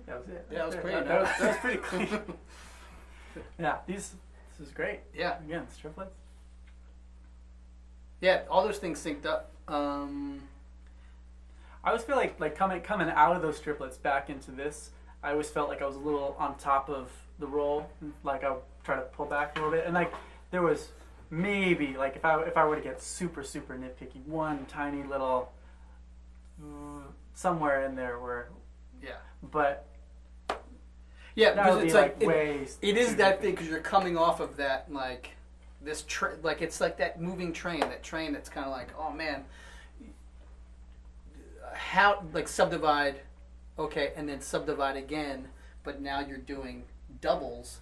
That was it. Yeah, that was great. That was pretty clean. Yeah, this is great. Yeah. Again, triplets. Yeah, all those things synced up. I always feel like coming out of those triplets back into this, I always felt like I was a little on top of the roll. Like I would try to pull back a little bit, and like there was maybe like if I were to get super nitpicky, one tiny little somewhere in there where but yeah, because it's like it is that thing because you're coming off of that like this like it's like that moving train, that's kind of like, oh man, how like subdivide, okay, and then subdivide again, but now you're doing doubles.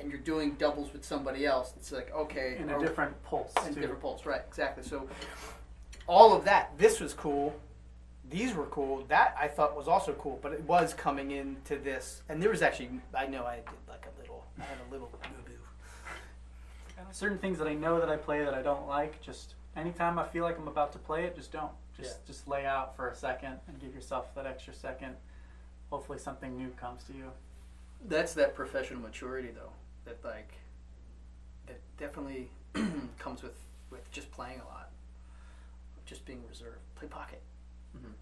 And you're doing doubles with somebody else. It's like, okay. In a different pulse. In a different pulse, right, exactly. So all of that, this was cool. These were cool. That I thought was also cool, but it was coming into this. And there was actually, I know I did like I had a little boo-boo. Certain things that I know that I play that I don't like, just anytime I feel like I'm about to play it, just don't. Just lay out for a second and give yourself that extra second. Hopefully something new comes to you. That's that professional maturity, though. That definitely comes with just playing a lot, just being reserved. Play pocket,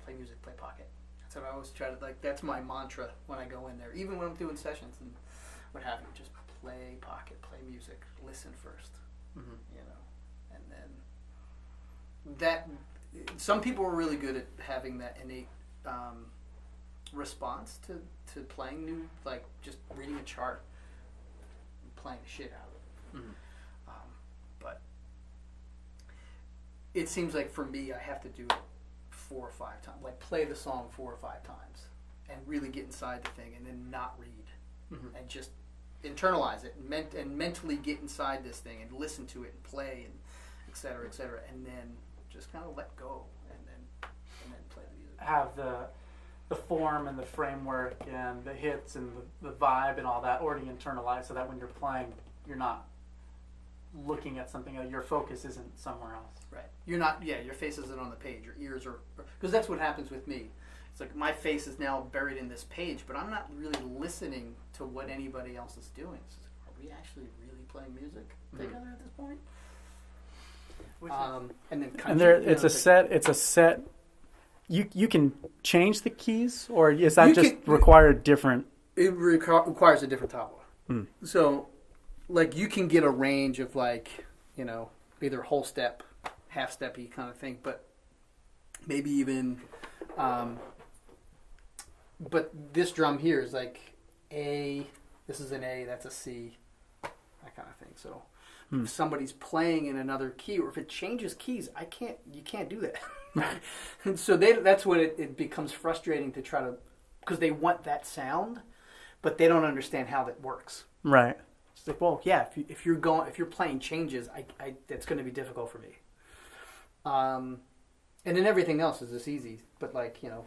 play music, play pocket. That's what I always try to like. That's my mantra when I go in there, even when I'm doing sessions and what have you. Just play pocket, play music, listen first, you know, and then that. Some people are really good at having that innate response to playing new, like just reading a chart. Playing the shit out of it. But it seems like for me, I have to do it 4 or 5 times. Like play the song 4 or 5 times and really get inside the thing and then not read and just internalize it and mentally get inside this thing and listen to it and play and et cetera, and then just kind of let go and then play the music. Have the form and the framework and the hits and the vibe and all that already internalized, so that when you're playing, you're not looking at something. Your focus isn't somewhere else. Right. You're not. Yeah. Your face isn't on the page. Your ears are, because that's what happens with me. It's like my face is now buried in this page, but I'm not really listening to what anybody else is doing. It's like, are we actually really playing music together at this point? And then it's a set. You can change the keys, or is that require a different? It requires a different tabla. So, like, you can get a range of, like, you know, either whole step, half steppy kind of thing, but maybe even. But this drum here is like A. This is an A. That's a C. That kind of thing. So, if somebody's playing in another key, or if it changes keys, you can't do that. And so that's when it becomes frustrating to try to, because they want that sound, but they don't understand how that works. Right. It's like, well, yeah, if you're playing changes, that's going to be difficult for me. And then everything else is just easy. But like, you know,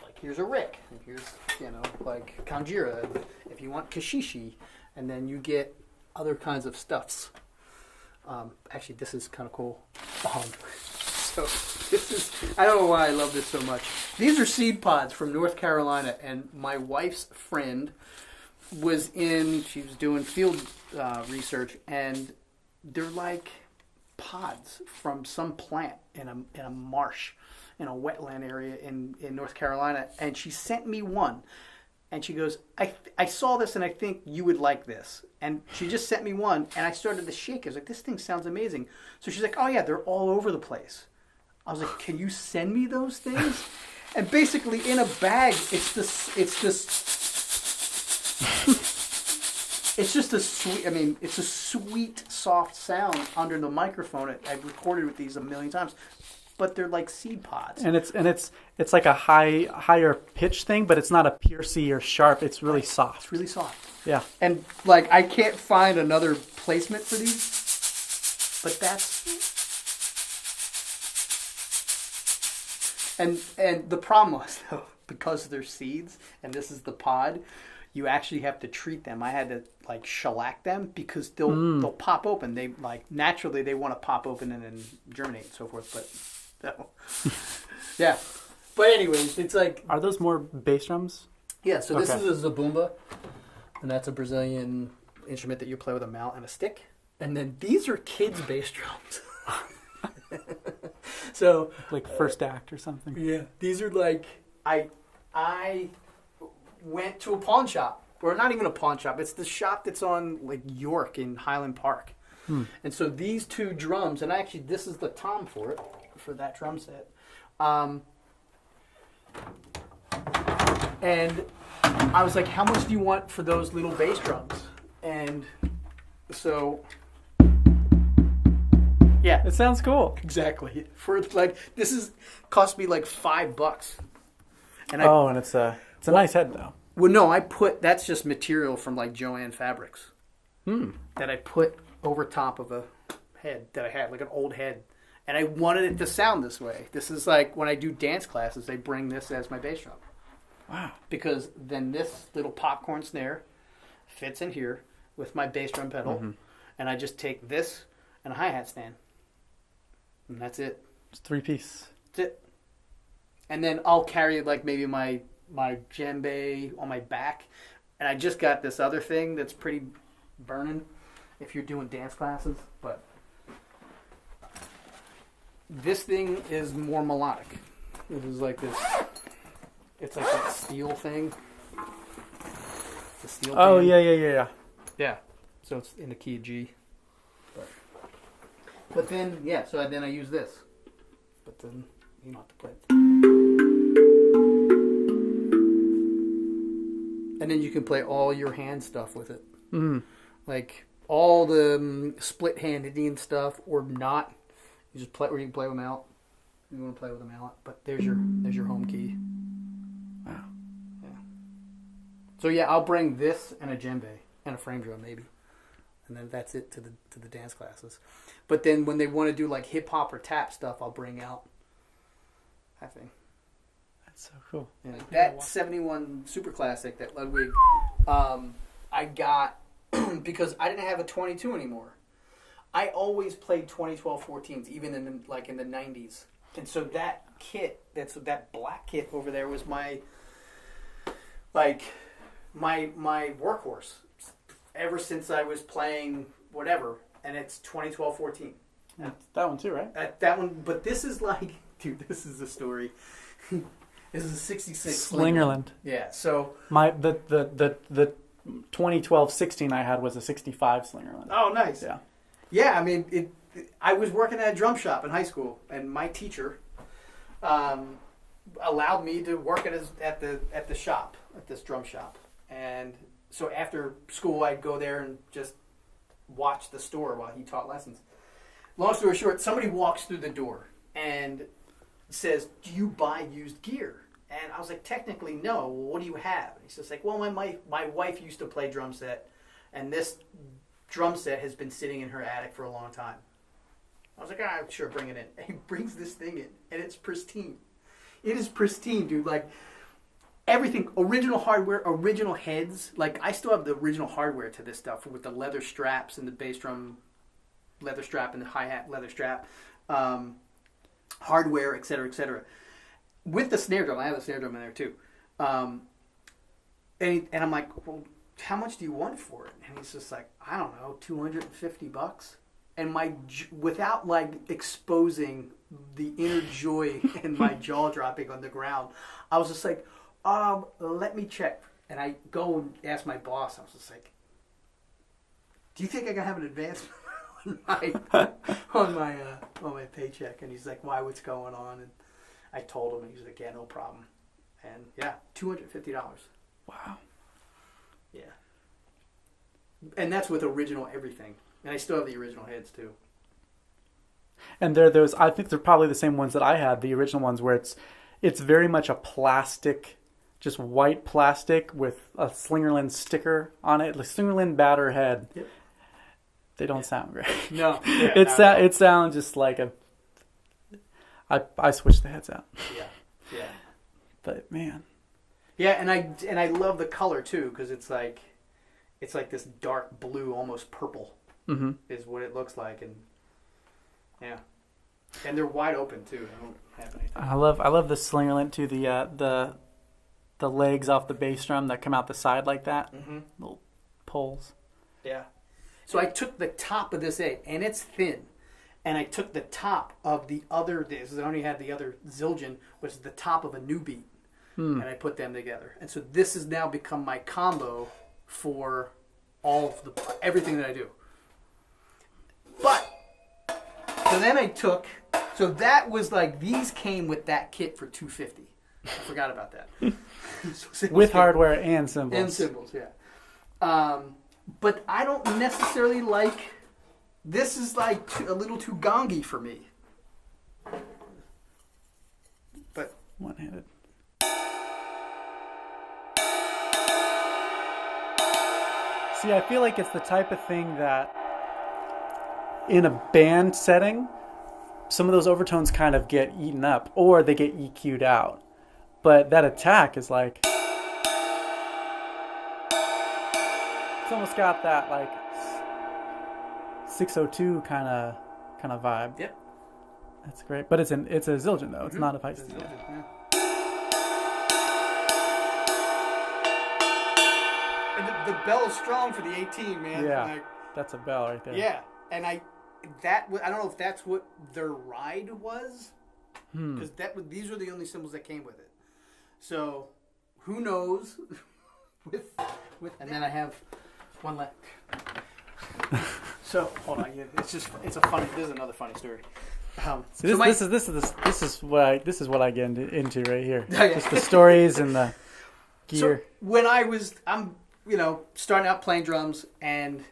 like here's a Rick, and here's, you know, like Kanjira, and if you want Kashishi, and then you get other kinds of stuffs. Actually, this is kind of cool. So this is, I don't know why I love this so much. These are seed pods from North Carolina, and my wife's friend she was doing field research, and they're like pods from some plant in a marsh, in a wetland area in North Carolina, and she sent me one. And she goes, I saw this and I think you would like this. And she just sent me one, and I started to shake. I was like, this thing sounds amazing. So she's like, oh yeah, they're all over the place. I was like, can you send me those things? And basically in a bag, it's just a sweet, soft sound under the microphone. I've recorded with these a million times. But they're like seed pods. And it's like a higher pitch thing, but it's not a piercy or sharp. It's really soft. It's really soft. Yeah. And like I can't find another placement for these, but that's. And the problem was, though, because they're seeds and this is the pod, you actually have to treat them. I had to like shellac them because they'll pop open. They like naturally they want to pop open and then germinate and so forth, but. No. Yeah. But anyways, it's like... Are those more bass drums? Yeah, so this Okay. is a zabumba, and that's a Brazilian instrument that you play with a mallet and a stick. And then these are kids' bass drums. So Like first act or something. yeah, these are like I went to a pawn shop, or not even a pawn shop. It's the shop that's on like York in Highland Park. And so these two drums, and actually this is the tom for it, for that drum set. And I was like, how much do you want for those little bass drums? And so, yeah, It sounds cool. exactly. For like, this is cost me like $5. And And it's a nice head though. well, no, that's just material from like Joann Fabrics that I put over top of a head that I had, like an old head. And I wanted it to sound this way. This is like when I do dance classes, they bring this as my bass drum. Wow. Because then this little popcorn snare fits in here with my bass drum pedal. And I just take this and a hi-hat stand. And that's it. It's 3-piece. That's it. And then I'll carry like maybe my djembe on my back. And I just got this other thing that's pretty burning if you're doing dance classes. But this thing is more melodic. It is like this. It's like that steel thing. The steel Oh, band. yeah. Yeah. So it's in the key of G. But then, yeah, so then I use this. But then you don't have to play it. And then you can play all your hand stuff with it. Like all the split hand Indian stuff or not. You just play, or you can play with a mallet. You want to play with a mallet, but there's your home key. Wow. Yeah. So yeah, I'll bring this and a djembe and a frame drum maybe, and then that's it to the dance classes. But then when they want to do like hip hop or tap stuff, I'll bring out that thing. That's so cool. Yeah. That 71 Super Classic, that Ludwig, I got because I didn't have a 22 anymore. I always played 2012 14s, even in the 90s. And so that kit, that black kit over there was my workhorse ever since I was playing whatever, and it's 2012 14. Yeah, that one too, right? That one, but this is like, dude, this is a story. This is a 66 Slingerland. Yeah, so The 2012 16 I had was a 65 Slingerland. oh, nice. Yeah. Yeah, I mean, I was working at a drum shop in high school, and my teacher allowed me to work at the shop, at this drum shop. And so after school, I'd go there and just watch the store while he taught lessons. Long story short, somebody walks through the door and says, "Do you buy used gear?" And I was like, "Technically, no. Well, what do you have?" And he says, "Like, well, my wife used to play drum set, and this drum set has been sitting in her attic for a long time." I was like, sure, bring it in. And he brings this thing in, and it's pristine. It is pristine, dude. Like, everything, original hardware, original heads. Like, I still have the original hardware to this stuff with the leather straps and the bass drum leather strap and the hi-hat leather strap, hardware, etc., with the snare drum. I have a snare drum in there, too. And I'm like, well, how much do you want for it? And he's just like, I don't know, $250. And without like exposing the inner joy and my jaw dropping on the ground, I was just like, let me check. And I go and ask my boss. I was just like, do you think I can have an advance on my paycheck? And he's like, why? What's going on? And I told him, and he's like, yeah, no problem. And yeah, $250. Wow. Yeah. And that's with original everything. And I still have the original heads too. And they're those, I think they're probably the same ones that I had, the original ones, where it's very much a plastic, just white plastic with a Slingerland sticker on it, like Slingerland batter head. Yep. They don't sound great. No. It sounds just like I switched the heads out. Yeah. But man. Yeah, and I love the color too, because it's like this dark blue, almost purple, is what it looks like, and yeah, and they're wide open too. I don't have anything. I love the Slingerland too. the legs off the bass drum that come out the side like that. Mm-hmm. Little poles. Yeah. So I took the top of this A, and it's thin. And I took the top of the other, this I only had the other Zildjian, which is the top of a new beat. And I put them together. And so this has now become my combo for all of everything that I do. But, so then I took, so that was like, these came with that kit for $250. I forgot about that. With hardware and cymbals. And cymbals, yeah. But I don't necessarily like, this is like a little too gongy for me. But one-handed. See, I feel like it's the type of thing that in a band setting, some of those overtones kind of get eaten up or they get EQ'd out. But that attack is like, it's almost got that like 602 kind of vibe. Yep. That's great. But it's a Zildjian though. It's not a Feisty. Yeah. And the bell is strong for the 18, man. Yeah, like, that's a bell right there. Yeah, and I don't know if that's what their ride was, because these were the only cymbals that came with it. So who knows? And then I have one left. So hold on, it's a funny. This is another funny story. This is what I get into right here. Oh, yeah. Just the stories and the gear. So when I'm starting out playing drums, and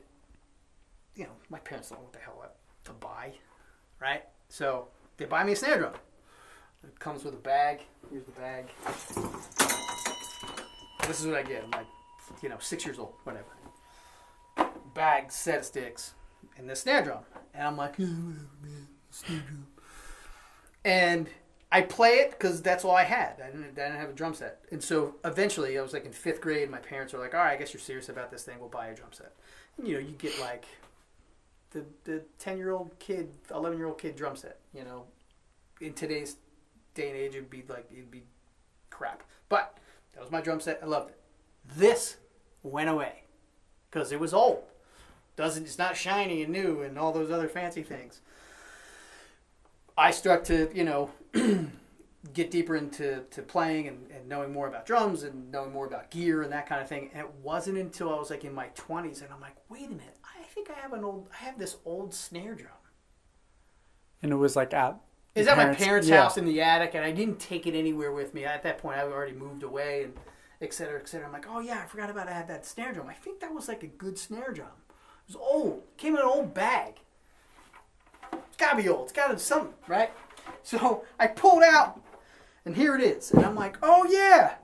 my parents don't know what the hell to buy, right? So they buy me a snare drum. It comes with a bag. Here's the bag. This is what I get. I'm like, 6 years old, whatever. Bag, set of sticks, and this snare drum. And I'm like, snare drum. And I play it because that's all I had. I didn't have a drum set. And so eventually, I was like in 5th grade, my parents were like, all right, I guess you're serious about this thing. We'll buy a drum set. And, you get like the 10-year-old kid, 11-year-old kid drum set. In today's day and age, it'd be crap. But that was my drum set. I loved it. This went away because it was old. It's not shiny and new and all those other fancy things. I start to, get deeper into playing and knowing more about drums and knowing more about gear and that kind of thing. And it wasn't until I was like in my 20s and I'm like, wait a minute, I think I have this old snare drum. And it was like at my parents' house in the attic, and I didn't take it anywhere with me. At that point, I already moved away, and et cetera, et cetera. I'm like, oh yeah, I forgot about I had that snare drum. I think that was like a good snare drum. It was old. It came in an old bag. It's gotta be old. It's gotta be something, right? So I pulled out, and here it is. And I'm like, oh yeah.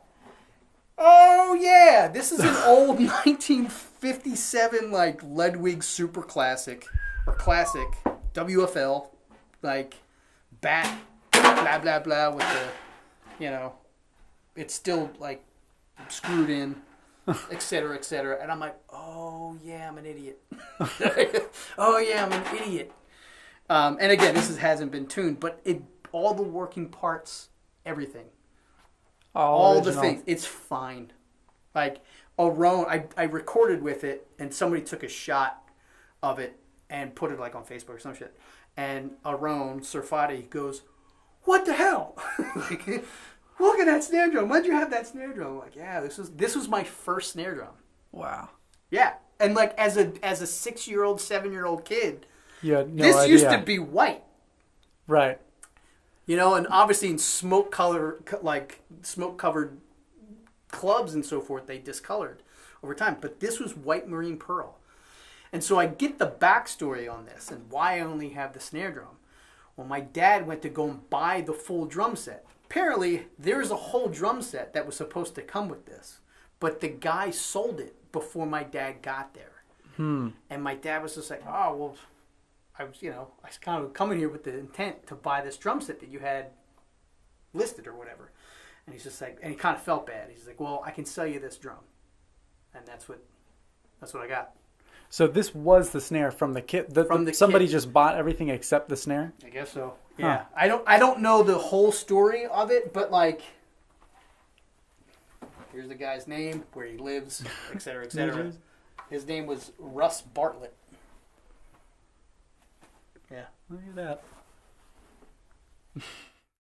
This is an old 1957 like Ludwig Super Classic or Classic WFL, like bat, blah blah blah with the, it's still like screwed in, et cetera, et cetera. And I'm like, oh yeah, I'm an idiot. Oh yeah, I'm an idiot. And again, this hasn't been tuned, but all the working parts, everything, all the things, it's fine. Like a Roan, I recorded with it, and somebody took a shot of it and put it like on Facebook or some shit. And a Roan, Surfati, goes, "What the hell? Look at that snare drum. When'd you have that snare drum?" I'm like, yeah, this was my first snare drum. Wow. Yeah, and like as a 6-year-old, 7-year-old kid. Yeah, no this idea. used to be white. Right. And obviously in smoke-covered clubs and so forth, they discolored over time. But this was white marine pearl. And so I get the backstory on this and why I only have the snare drum. Well, my dad went to go and buy the full drum set. Apparently, there is a whole drum set that was supposed to come with this. But the guy sold it before my dad got there. And my dad was just like, oh, well, I was kind of coming here with the intent to buy this drum set that you had listed or whatever. And he's just like, and he kind of felt bad. He's like, well, I can sell you this drum. And that's what I got. So this was the snare from the kit. Somebody just bought everything except the snare? I guess so. Yeah. Huh. I don't know the whole story of it, but like Here's the guy's name, where he lives, etc., etc. Ages. His name was Russ Bartlett. Yeah. Look at that.